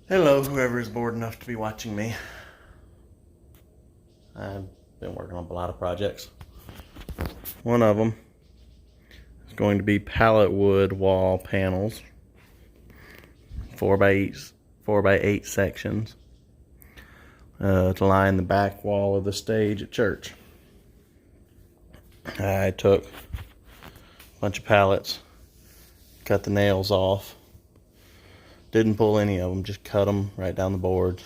Hello, whoever is bored enough to be watching me. I've been working on a lot of projects. One of them is going to be pallet wood wall panels, 4x8 sections, to line the back wall of the stage at church. I took a bunch of pallets, cut the nails off. Didn't pull any of them, just cut them right down the boards.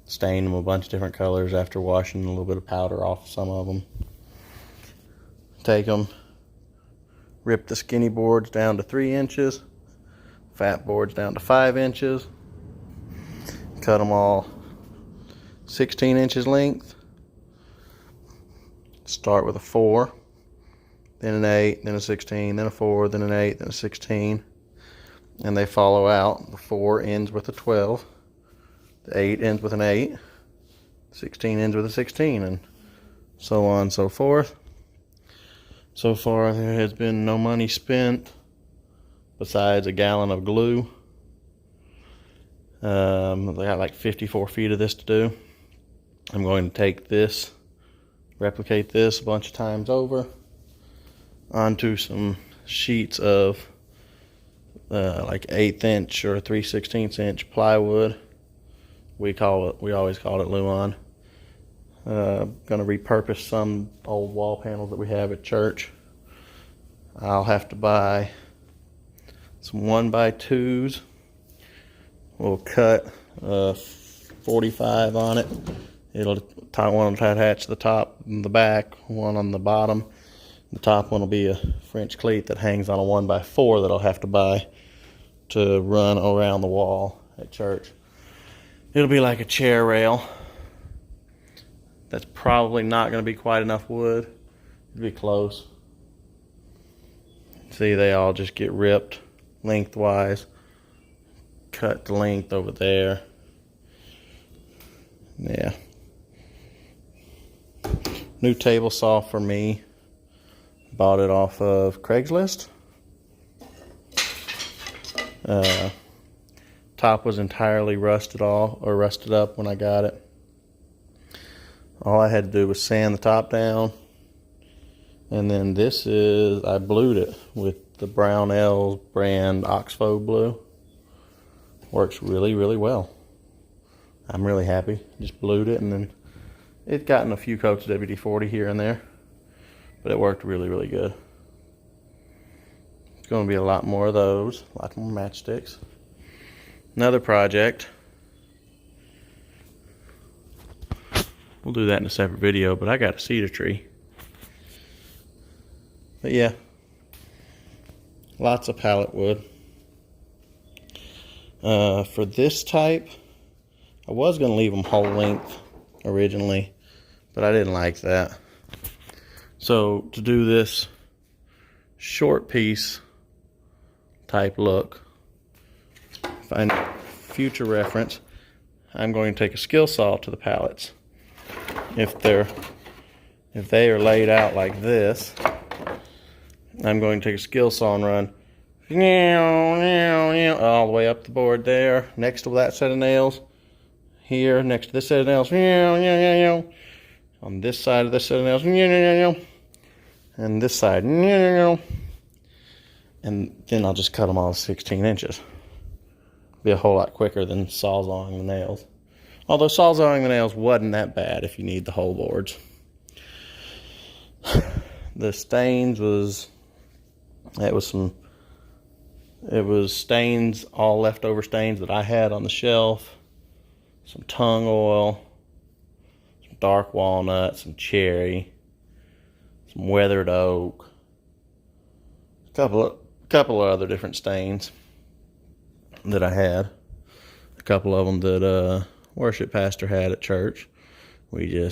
Stained them a bunch of different colors after washing a little bit of powder off some of them. Take them, rip the skinny boards down to 3 inches, fat boards down to 5 inches. Cut them all 16 inches length. Start with a 4. Then an 8, then a 16, then a 4, then an 8, then a 16. And they follow out. The 4 ends with a 12. The 8 ends with an 8. 16 ends with a 16, and so on and so forth. So far, there has been no money spent besides a gallon of glue. They got like 54 feet of this to do. I'm going to take this, replicate this a bunch of times over onto some sheets of like 1/8 inch or 3/16 inch plywood. We always called it Luan. Gonna repurpose some old wall panels that we have at church. I'll have to buy some 1x2s. We'll cut 45 on it. One will attach the top and the back, one on the bottom. The top one will be a French cleat that hangs on a 1x4 that I'll have to buy to run around the wall at church. It'll be like a chair rail. That's probably not going to be quite enough wood. It'll be close. See, they all just get ripped lengthwise. Cut the length over there. Yeah. New table saw for me. Bought it off of Craigslist. Top was entirely rusted up when I got it. All I had to do was sand the top down. And then I blued it with the Brownells brand Oxbow blue. Works really, really well. I'm really happy. Just blued it, and then it's gotten a few coats of WD-40 here and there. But it worked really, really good. It's going to be a lot more of those, a lot more matchsticks. Another project. We'll do that in a separate video, but I got a cedar tree. But yeah, lots of pallet wood. For this type, I was going to leave them whole length originally, but I didn't like that. So to do this short piece type look, find future reference, I'm going to take a skill saw to the pallets. If they are laid out like this, I'm going to take a skill saw and run all the way up the board there, next to that set of nails, here next to this set of nails, on this side of this set of nails, and this side, and then I'll just cut them all 16 inches. Be a whole lot quicker than sawzalling the nails. Although sawzalling the nails wasn't that bad if you need the whole boards. The stains it was stains, all leftover stains that I had on the shelf. Some tung oil, some dark walnut, some cherry, some weathered oak, a couple of other different stains that I had. A couple of them that worship pastor had at church. We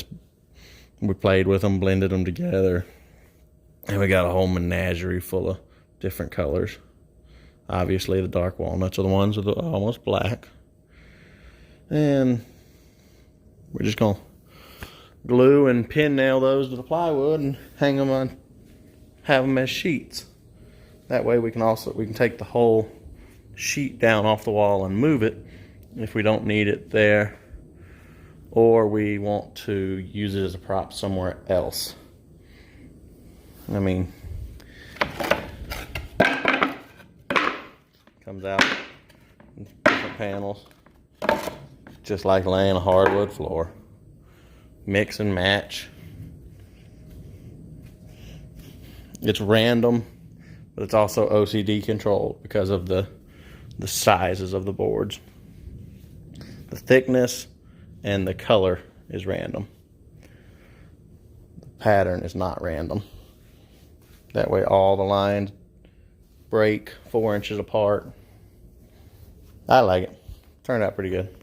played with them, blended them together, and we got a whole menagerie full of different colors. Obviously, the dark walnuts are the ones that are almost black. And we're just going to glue and pin nail those to the plywood and hang them have them as sheets. That way we can take the whole sheet down off the wall and move it if we don't need it there, or we want to use it as a prop somewhere else. I mean, comes out in different panels, just like laying a hardwood floor. Mix and match. It's random, but it's also OCD controlled because of the sizes of the boards. The thickness and the color is random. The pattern is not random. That way all the lines break 4 inches apart. I like it. Turned out pretty good.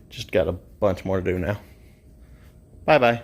Just got a bunch more to do now. Bye-bye.